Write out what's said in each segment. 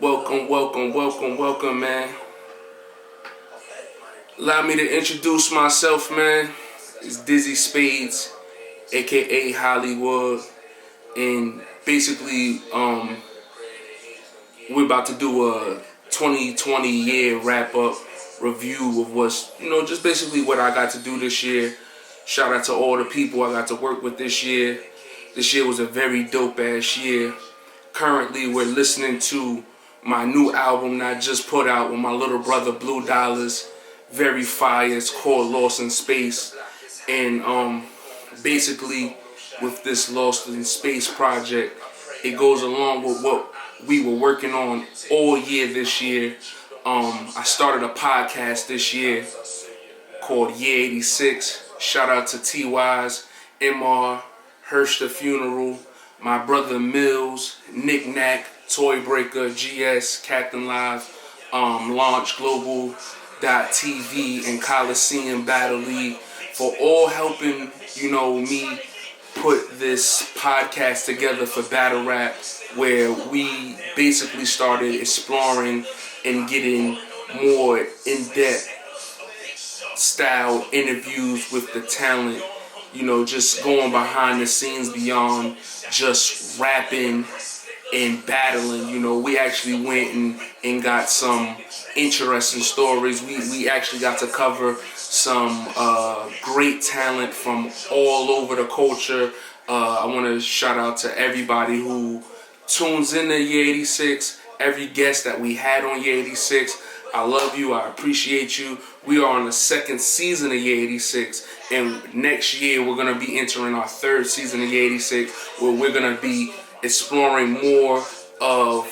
Welcome, man. Allow me to introduce myself, man. It's Dizzy Spades, aka Hollywood, and basically, we're about to do a 2020 year wrap up review of what's, just basically what I got to do this year. Shout out to all the people I got to work with this year. This year was a very dope ass year. Currently, we're listening to my new album that I just put out with my little brother Blue Dollars. Very fire. It's called Lost in Space. And basically, with this Lost in Space project, it goes along with what we were working on all year this year. I started a podcast this year called Year 86. Shout out to Teewize, EmAre, Hersh the Funeral, my brother Mills, Knick Knack, Toy Breaker, GS, Captain Live, Launch Global .TV, and Coliseum Battle League for all helping, me put this podcast together for battle rap, where we basically started exploring and getting more in-depth style interviews with the talent, just going behind the scenes beyond just rapping and battling. We actually went and got some interesting stories. We actually got to cover some great talent from all over the culture. I want to shout out to everybody who tunes in to Year 86, every guest that we had on Year 86. I love you. I appreciate you. We are on the second season of Year 86, and next year we're going to be entering our third season of Year 86, where we're going to be exploring more of,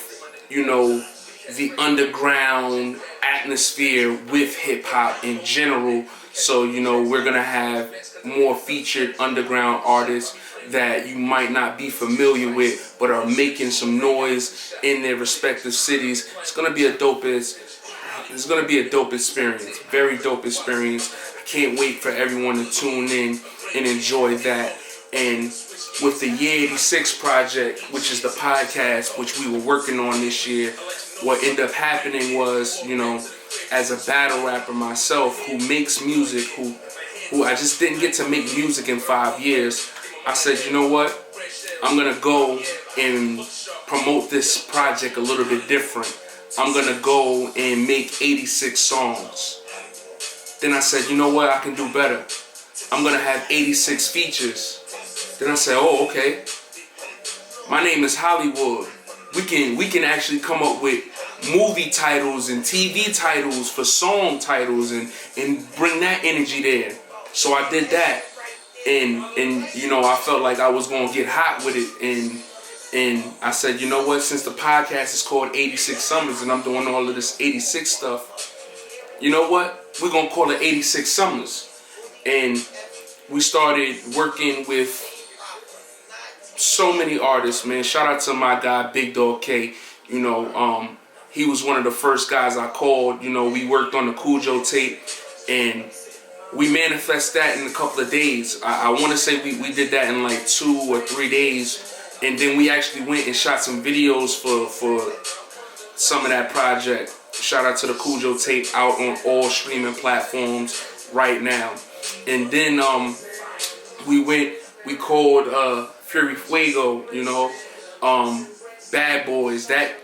the underground atmosphere with hip-hop in general. So, we're going to have more featured underground artists that you might not be familiar with, but are making some noise in their respective cities. It's going to be a dope experience. Very dope experience. I can't wait for everyone to tune in and enjoy that. And with the Year 86 project, which is the podcast which we were working on this year, what ended up happening was, as a battle rapper myself who makes music, who I just didn't get to make music in 5 years, I said, you know what? I'm going to go and promote this project a little bit different. I'm going to go and make 86 songs. Then I said, you know what? I can do better. I'm going to have 86 features. Then I said, oh, okay. My name is Hollywood. We can actually come up with movie titles and TV titles for song titles and bring that energy there. So I did that. And I felt like I was going to get hot with it. And I said, you know what, since the podcast is called 86 Summers and I'm doing all of this 86 stuff, you know what, we're going to call it 86 Summers. And we started working with so many artists, man. Shout out to my guy, Big Dog K. He was one of the first guys I called. We worked on the Cujo tape, and we manifest that in a couple of days. I want to say we did that in like 2 or 3 days. And then we actually went and shot some videos for some of that project. Shout out to the Cujo tape, out on all streaming platforms right now. And then we called Fury Fuego, Bad Boys. That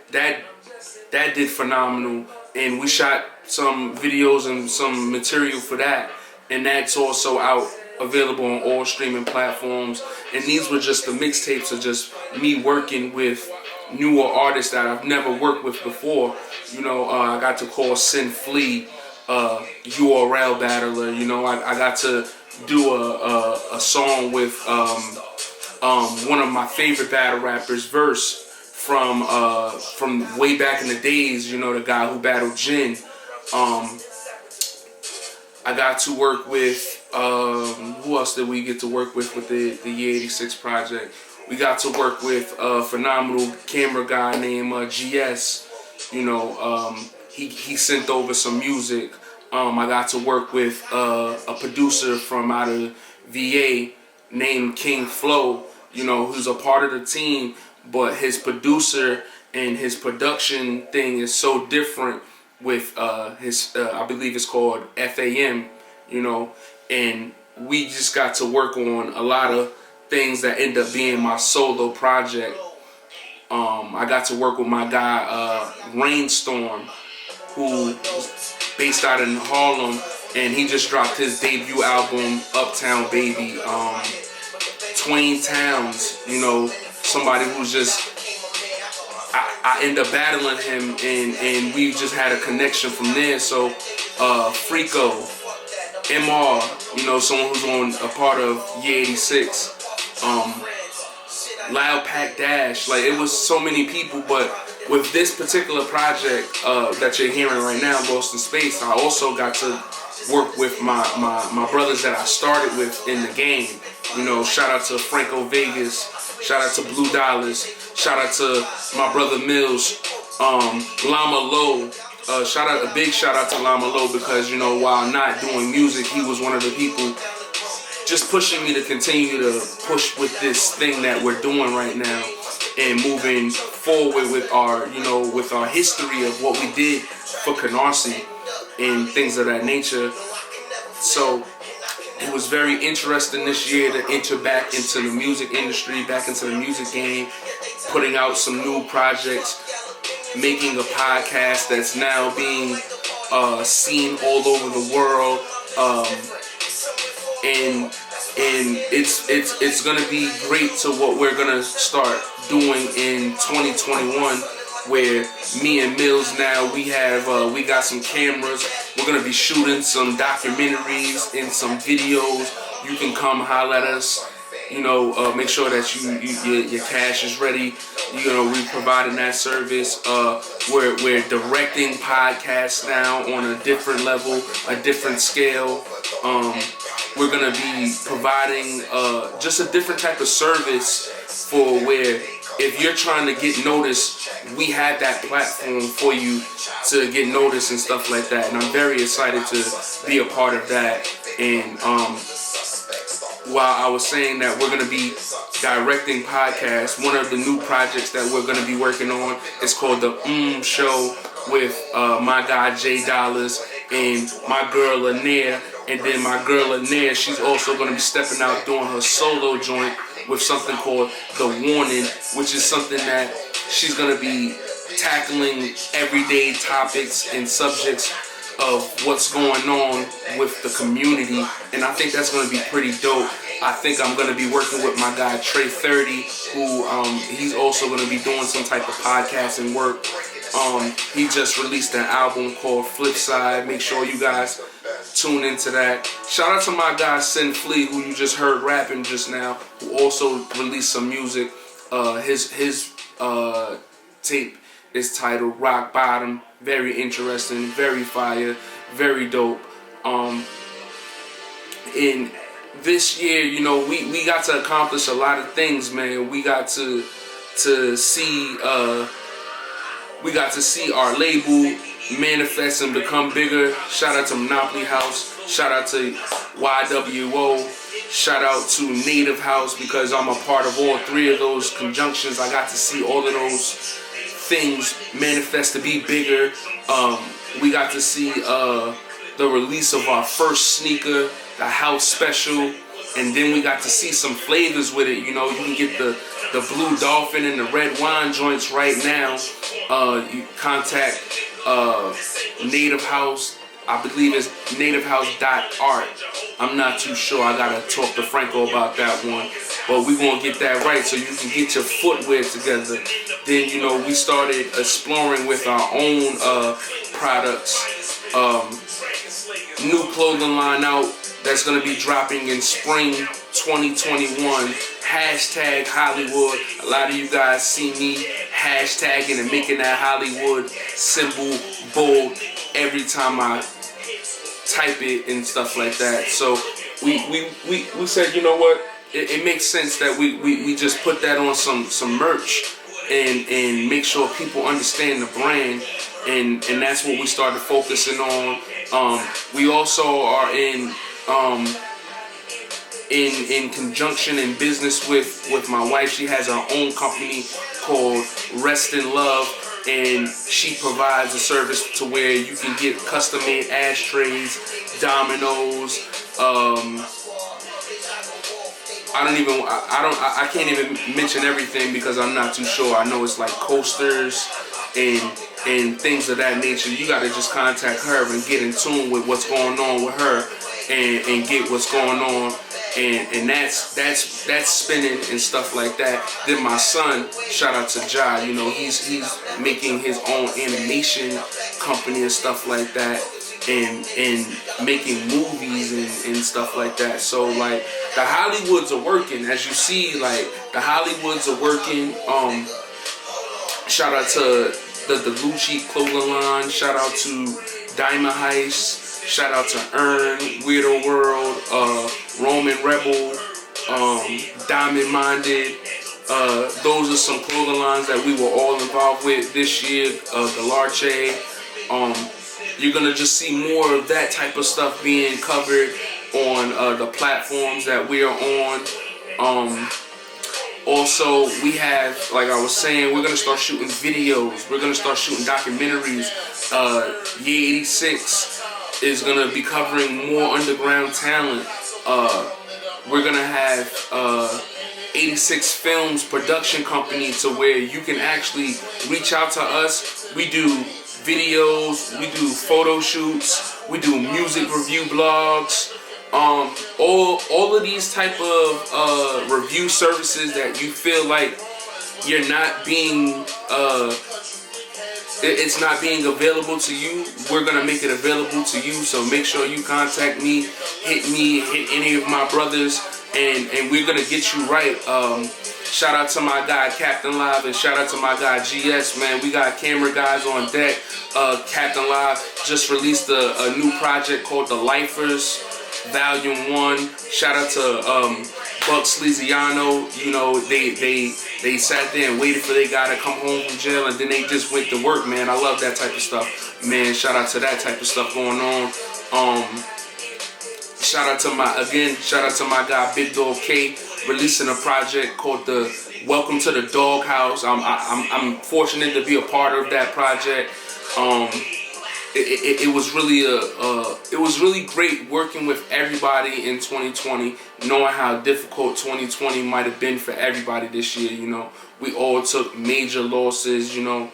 did phenomenal. And we shot some videos and some material for that. And that's also out, available on all streaming platforms. And these were just the mixtapes of just me working with newer artists that I've never worked with before. I got to call Sin Flea URL battler. I got to do a song with one of my favorite battle rappers, Verse, from way back in the days. The guy who battled Jin. I got to work with, who else did we get to work with the Year 86 project? We got to work with a phenomenal camera guy named GS. He sent over some music. I got to work with a producer from out of VA named King Flow, who's a part of the team, but his producer and his production thing is so different with his I believe it's called FAM, you know, and we just got to work on a lot of things that end up being my solo project. I got to work with my guy Rainstorm, who is based out in Harlem, and he just dropped his debut album Uptown Baby. Twain Towns, you know, somebody who's just, I end up battling him, and we just had a connection from there. So Frico, EmAre, you know, someone who's on a part of Year 86, Loud Pack Dash, like it was so many people. But with this particular project that you're hearing right now, Lost in Space, I also got to work with my brothers that I started with in the game. You know, shout out to Franco Vegas, shout out to Blue Dollars, shout out to my brother Mills, Llama Low. A big shout out to Llama Low, because, you know, while not doing music, he was one of the people just pushing me to continue to push with this thing that we're doing right now and moving forward with our, you know, with our history of what we did for Canarsie and things of that nature. So it was very interesting this year to enter back into the music industry, back into the music game, putting out some new projects, making a podcast that's now being seen all over the world, and it's gonna be great to what we're gonna start doing in 2021. Where me and Mills now, we got some cameras. We're gonna be shooting some documentaries and some videos. You can come holler at us. You know, make sure that your cash is ready. You know, we're providing that service. We're directing podcasts now on a different level, a different scale. We're gonna be providing just a different type of service for where, if you're trying to get noticed, we have that platform for you to get noticed and stuff like that. And I'm very excited to be a part of that. And while I was saying that we're going to be directing podcasts, one of the new projects that we're going to be working on is called the Show with my guy Jay Dollars and my girl Lanier. And then my girl Lanier, she's also going to be stepping out doing her solo joint with something called The Warning, which is something that she's going to be tackling everyday topics and subjects of what's going on with the community. And I think that's going to be pretty dope. I think I'm going to be working with my guy Trey 30, who he's also going to be doing some type of podcasting work. He just released an album called Flipside. Make sure you guys tune into that. Shout out to my guy Sin Flea, who you just heard rapping just now, who also released some music. His tape is titled Rock Bottom. Very interesting, very fire, very dope. In this year, you know, we got to accomplish a lot of things, man. We got to see our label manifest and become bigger. Shout out to Monopoly House. Shout out to YWO. Shout out to Native House, because I'm a part of all three of those conjunctions. I got to see all of those things manifest to be bigger. We got to see the release of our first sneaker, the house special, and then we got to see some flavors with it. You know, you can get the Blue Dolphin and the red wine joints right now. You contact Native House. I believe it's nativehouse.art. I'm not too sure. I gotta talk to Franco about that one. But we gonna get that right so you can get your footwear together. Then, you know, we started exploring with our own products. New clothing line out that's gonna be dropping in spring 2021. Hashtag Hollywood. A lot of you guys see me hashtagging and making that Hollywood symbol bold every time I type it and stuff like that. So we said, you know what, it makes sense that we just put that on some merch and make sure people understand the brand, and that's what we started focusing on. We also are in in conjunction in business with my wife. She has her own company called Rest in Love, and she provides a service to where you can get custom-made ashtrays, dominoes. I can't even mention everything because I'm not too sure. I know it's like coasters and things of that nature. You got to just contact her and get in tune with what's going on with her and get what's going on. And that's spinning and stuff like that. Then my son, shout out to Ja, you know, he's making his own animation company and stuff like that, and making movies and stuff like that. So like the Hollywoods are working, as you see, like the Hollywoods are working. Shout out to the Gucci clothing line, shout out to Diamond Heist, shout out to Earn, Weirdo World, Roman Rebel, Diamond Minded. Those are some clothing lines that we were all involved with this year. Galarche. You're gonna just see more of that type of stuff being covered on the platforms that we are on. Also, we have, like I was saying, we're gonna start shooting videos. We're gonna start shooting documentaries. Year 86 is gonna be covering more underground talent. We're gonna have 86 Films production company to where you can actually reach out to us. We do videos, we do photo shoots, we do music review blogs. All of these type of review services that you feel like you're not being it's not being available to you, we're gonna make it available to you. So make sure you contact me, hit any of my brothers, and we're gonna get you right. Shout out to my guy Captain Live, and shout out to my guy GS, man. We got camera guys on deck. Captain Live just released a new project called The Lifers Volume 1. Shout out to Buck Sleaziano. You know, they sat there and waited for their guy to come home from jail, and then they just went to work, man. I love that type of stuff, man. Shout out to that type of stuff going on. Shout out to my guy Big Dog K, releasing a project called the Welcome to the Doghouse. I'm fortunate to be a part of that project. It was really great working with everybody in 2020, knowing how difficult 2020 might have been for everybody this year. You know, we all took major losses. You know,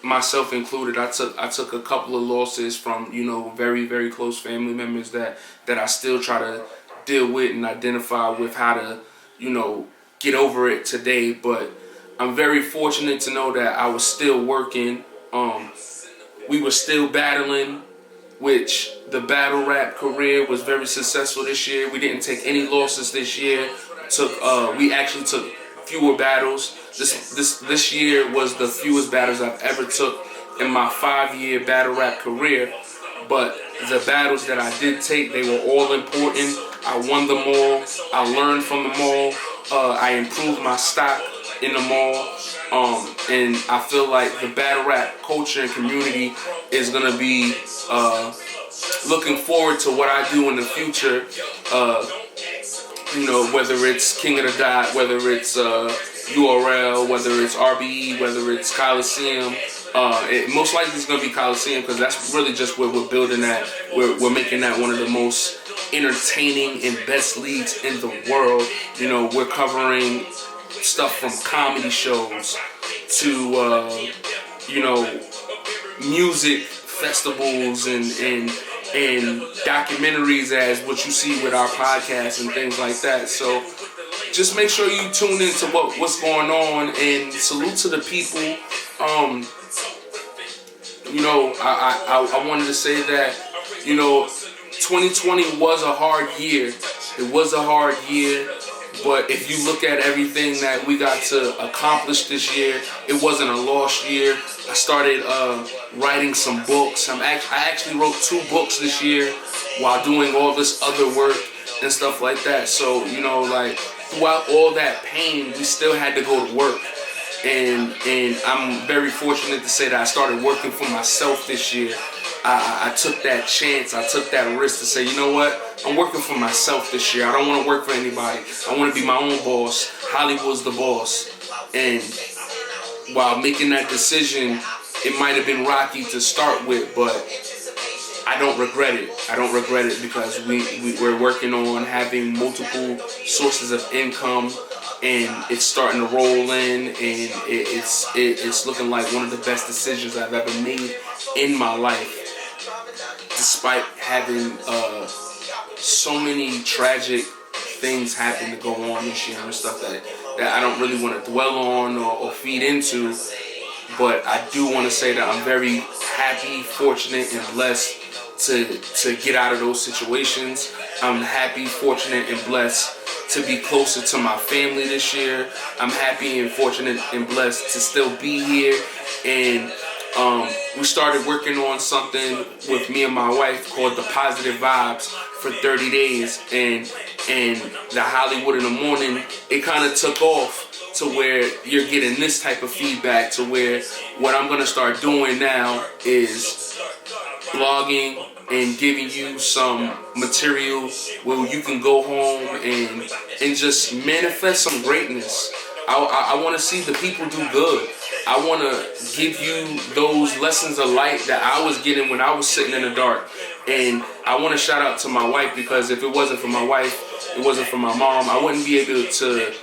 myself included. I took a couple of losses from, you know, very, very close family members that I still try to deal with and identify with how to, you know, get over it today. But I'm very fortunate to know that I was still working. We were still battling, which the battle rap career was very successful this year. We didn't take any losses this year. We actually took fewer battles. This year was the fewest battles I've ever took in my 5-year battle rap career. But the battles that I did take, they were all important. I won them all. I learned from them all. I improved my stock in them all. And I feel like the battle rap culture and community is going to be looking forward to what I do in the future. You know, whether it's King of the Dot, whether it's URL, whether it's RBE, whether it's Coliseum. Most likely it's going to be Coliseum, because that's really just where we're building at. We're making that one of the most entertaining and best leagues in the world. You know, we're covering stuff from comedy shows to you know, music festivals and documentaries, as what you see with our podcast and things like that. So just make sure you tune into what's going on, and salute to the people. You know, I wanted to say that, you know, 2020 was a hard year. It was a hard year. But if you look at everything that we got to accomplish this year, it wasn't a lost year. I started writing some books. I actually wrote 2 books this year while doing all this other work and stuff like that. So, you know, like, throughout all that pain, we still had to go to work. And I'm very fortunate to say that I started working for myself this year. I took that chance. I took that risk to say, you know what? I'm working for myself this year. I don't want to work for anybody. I want to be my own boss. Hollywood's the boss. And while making that decision, it might have been rocky to start with, but I don't regret it. I don't regret it because we're working on having multiple sources of income, and it's starting to roll in, and it's looking like one of the best decisions I've ever made in my life, despite having so many tragic things happen to go on this year and stuff that I don't really want to dwell on or feed into. But I do want to say that I'm very happy, fortunate, and blessed to get out of those situations. I'm happy, fortunate, and blessed to be closer to my family this year. I'm happy and fortunate and blessed to still be here. And we started working on something with me and my wife called the Positive Vibes for 30 days. And the Hollywood in the Morning, it kind of took off to where you're getting this type of feedback, to where what I'm going to start doing now is blogging and giving you some material where you can go home and just manifest some greatness. I want to see the people do good. I want to give you those lessons of light that I was getting when I was sitting in the dark. And I want to shout out to my wife, because if it wasn't for my wife, it wasn't for my mom, I wouldn't be able to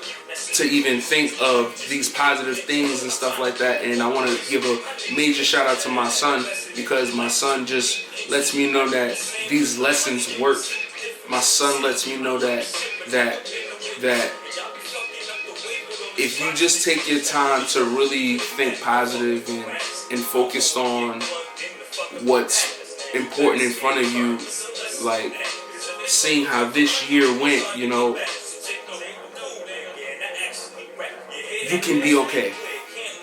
even think of these positive things and stuff like that. And I want to give a major shout out to my son, because my son just lets me know that these lessons work. My son lets me know that if you just take your time to really think positive and focus on what's important in front of you, like seeing how this year went, you know, you can be okay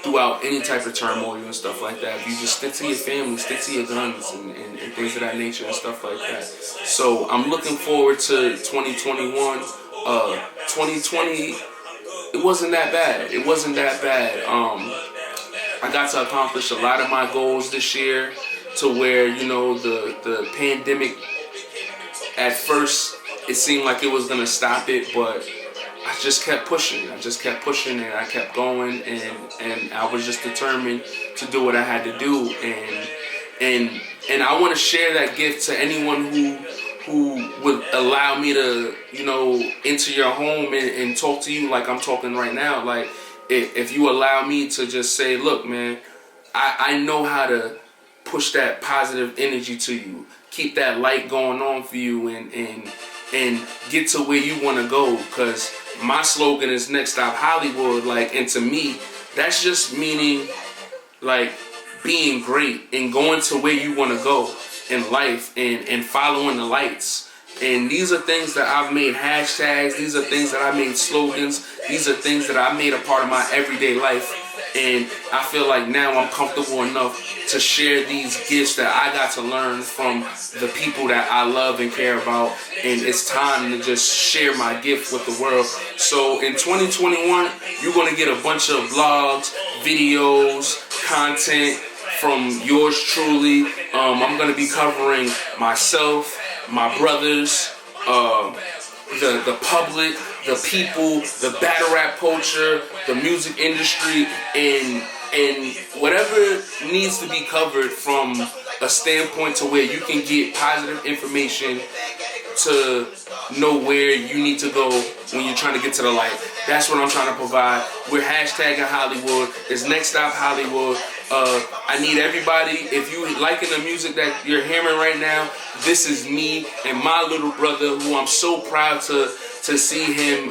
throughout any type of turmoil and stuff like that. If you just stick to your family, stick to your guns and things of that nature and stuff like that. So I'm looking forward to 2021. 2020, it wasn't that bad. It wasn't that bad. I got to accomplish a lot of my goals this year, to where, you know, the pandemic, at first it seemed like it was going to stop it, but I just kept pushing. And I kept going, and I was just determined to do what I had to do. And I want to share that gift to anyone who would allow me to, you know, enter your home and talk to you like I'm talking right now. Like, if you allow me to just say, look, man, I know how to push that positive energy to you, keep that light going on for you, and get to where you want to go. Because my slogan is Next Stop Hollywood. Like, and to me, that's just meaning like being great and going to where you want to go in life, and following the lights. And these are things that I've made hashtags. These are things that I made slogans. These are things that I made a part of my everyday life. And I feel like now I'm comfortable enough to share these gifts that I got to learn from the people that I love and care about. And it's time to just share my gift with the world. So in 2021, you're going to get a bunch of vlogs, videos, content from yours truly. I'm going to be covering myself, my brothers, the public, the people, the battle rap culture, the music industry, and whatever needs to be covered from a standpoint to where you can get positive information to know where you need to go when you're trying to get to the light. That's what I'm trying to provide. We're hashtagging Hollywood. It's Next Stop Hollywood. I need everybody, if you liking the music that you're hearing right now, this is me and my little brother, who I'm so proud to see him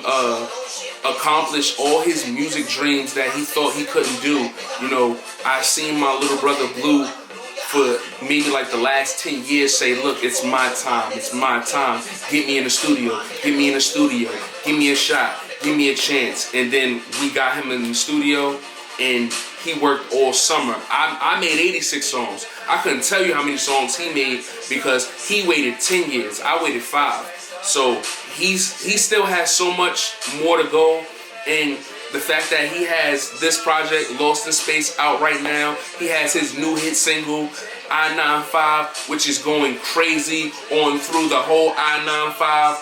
accomplish all his music dreams that he thought he couldn't do. You know, I've seen my little brother Blue for maybe like the last 10 years say, look, it's my time, it's my time. Get me in the studio, get me in the studio, give me a shot, give me a chance. And then we got him in the studio, and he worked all summer. I made 86 songs. I couldn't tell you how many songs he made, because he waited 10 years. I waited 5. So he still has so much more to go. And the fact that he has this project, Lost in Space, out right now. He has his new hit single, I-95, which is going crazy on through the whole I-95.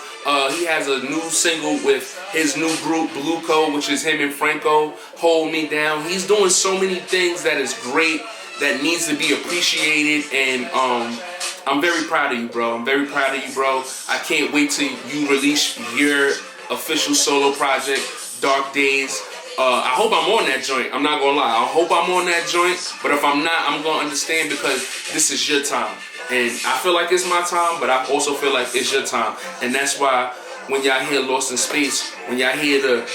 He has a new single with his new group, Blue Code, which is him and Franco, Hold Me Down. He's doing so many things that is great, that needs to be appreciated, and I'm very proud of you, bro. I'm very proud of you, bro. I can't wait till you release your official solo project, Dark Days. I hope I'm on that joint. I'm not gonna lie. I hope I'm on that joint. But if I'm not, I'm gonna understand, because this is your time. And I feel like it's my time, but I also feel like it's your time. And that's why when y'all hear Lost in Space, when y'all hear the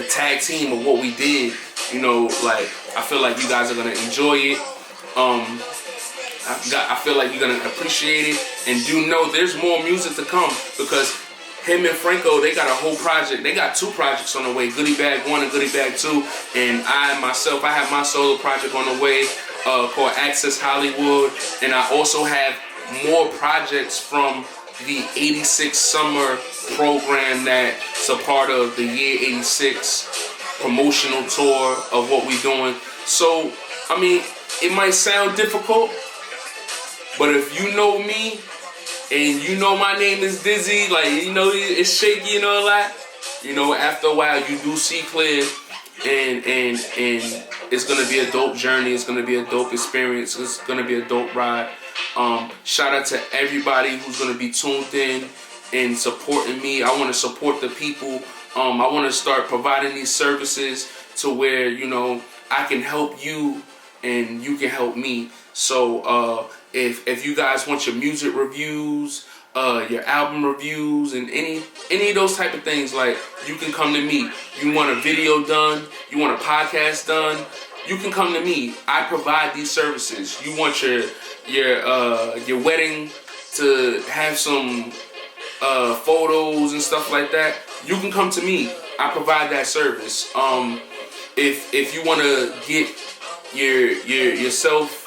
tag team of what we did, you know, like, I feel like you guys are gonna enjoy it. I feel like you're gonna appreciate it, and do know there's more music to come, because him and Franco, they got a whole project. They got 2 projects on the way, Goodie Bag 1 and Goodie Bag 2. And I have my solo project on the way called Access Hollywood. And I also have more projects from the 86 summer program that's a part of the Year 86 promotional tour of what we're doing. So, I mean, it might sound difficult, but if you know me, and you know my name is Dizzy, like, you know, it's shaky, you know, a lot. You know, after a while, you do see clear, and it's gonna be a dope journey. It's gonna be a dope experience. It's gonna be a dope ride. Shout out to everybody who's gonna be tuned in and supporting me. I want to support the people. I want to start providing these services to where, you know, I can help you and you can help me. So if you guys want your music reviews, your album reviews, and any of those type of things, like, you can come to me. You want a video done, you want a podcast done, you can come to me. I provide these services. You want your wedding to have some photos and stuff like that, you can come to me. I provide that service. If you want to get yourself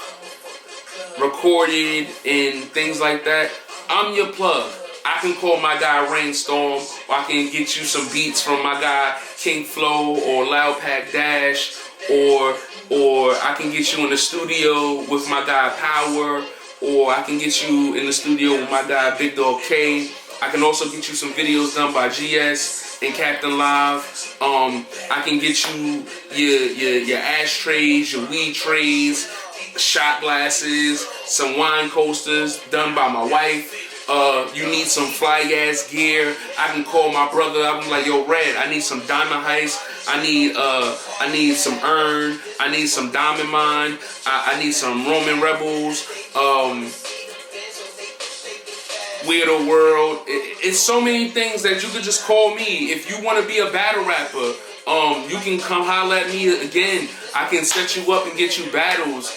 recorded and things like that, I'm your plug. I can call my guy Rainstorm, or I can get you some beats from my guy King Flow or Loud Pack Dash, or I can get you in the studio with my guy Power, or I can get you in the studio with my guy Big Dog K. I can also get you some videos done by GS and Captain Live. I can get you your ashtrays, your weed trays, shot glasses, some wine coasters done by my wife. You need some fly ass gear, I can call my brother. I'm like, yo, Red, I need some Diamond Heist. I need some Earn. I need some Diamond Mine. I need some Roman Rebels. Weirdo World. It's so many things that you could just call me. If you want to be a battle rapper, you can come holler at me again. I can set you up and get you battles.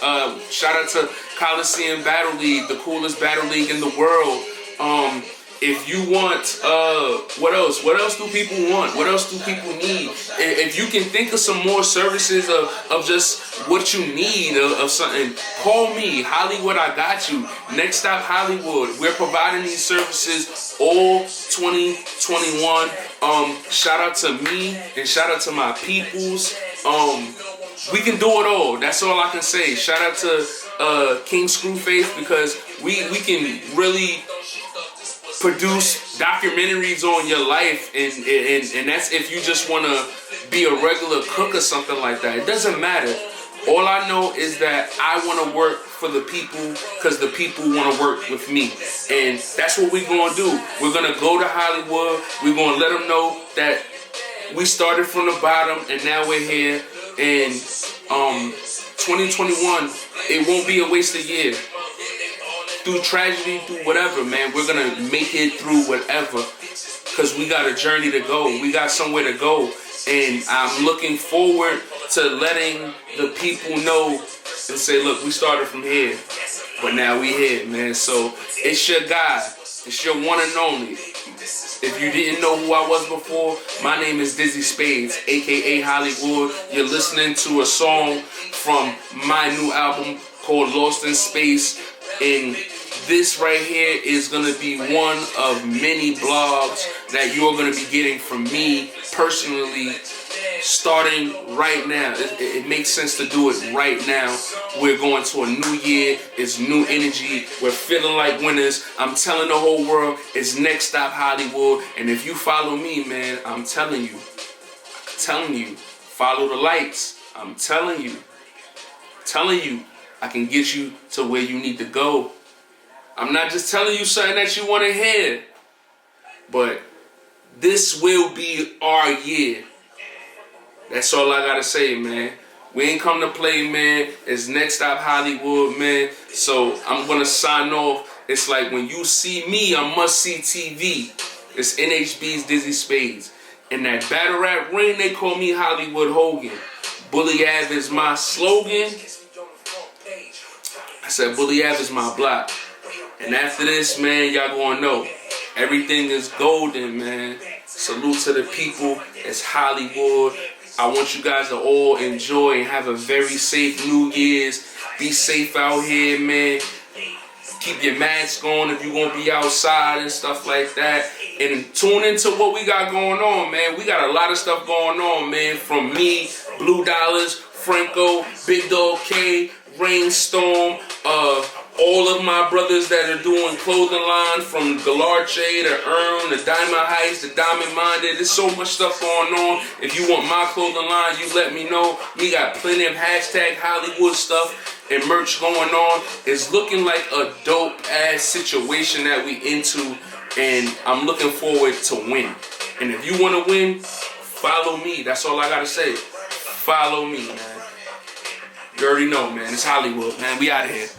Shout out to Coliseum Battle League, the coolest battle league in the world. If you want, what else? What else do people want? What else do people need? If you can think of some more services of just what you need of something, call me. Hollywood, I got you. Next Stop Hollywood. We're providing these services all 2021. Shout out to me and shout out to my peoples. We can do it all. That's all I can say. Shout out to King Screwface, because we can really produce documentaries on your life, and that's if you just want to be a regular cook or something like that. It doesn't matter. All I know is that I want to work for the people, because the people want to work with me, and that's what we're going to do. We're going to go to Hollywood. We're going to let them know that we started from the bottom and now we're here. And 2021, it won't be a wasted year. Through tragedy, through whatever, man, we're gonna make it through whatever, because we got a journey to go. We got somewhere to go, and I'm looking forward to letting the people know and say, look, we started from here, but now we here, man. So it's your guy, it's your one and only. If you didn't know who I was before, my name is Dizzy Spades, aka Hollywood. You're listening to a song from my new album called Lost in Space, and this right here is going to be one of many blogs that you're going to be getting from me personally starting right now. It makes sense to do it right now. We're going to a new year. It's new energy. We're feeling like winners. I'm telling the whole world it's Next Stop Hollywood. And if you follow me, man, I'm telling you, follow the lights. I'm telling you, I can get you to where you need to go. I'm not just telling you something that you want to hear, but this will be our year. That's all I gotta say, man. We ain't come to play, man. It's Next Stop Hollywood, man. So I'm gonna sign off. It's like when you see me on Must See TV. It's NHB's Dizzy Spades. In that battle rap ring, they call me Hollywood Hogan. Bully Ave is my slogan. I said Bully Ave is my block. And after this, man, y'all gonna know everything is golden, man. Salute to the people. It's Hollywood. I want you guys to all enjoy and have a very safe New Year's. Be safe out here, man. Keep your mask on if you're going to be outside and stuff like that. And tune into what we got going on, man. We got a lot of stuff going on, man. From me, Blue Dollars, Franco, Big Dog K, Rainstorm, all of my brothers that are doing clothing line, from Galarche to the Diamond Heights, the Diamond Minded. There's so much stuff going on. If you want my clothing line, you let me know. We got plenty of hashtag Hollywood stuff and merch going on. It's looking like a dope ass situation that we into, and I'm looking forward to win. And if you want to win, follow me. That's all I gotta say. Follow me, man. You already know, man. It's Hollywood, man. We out of here.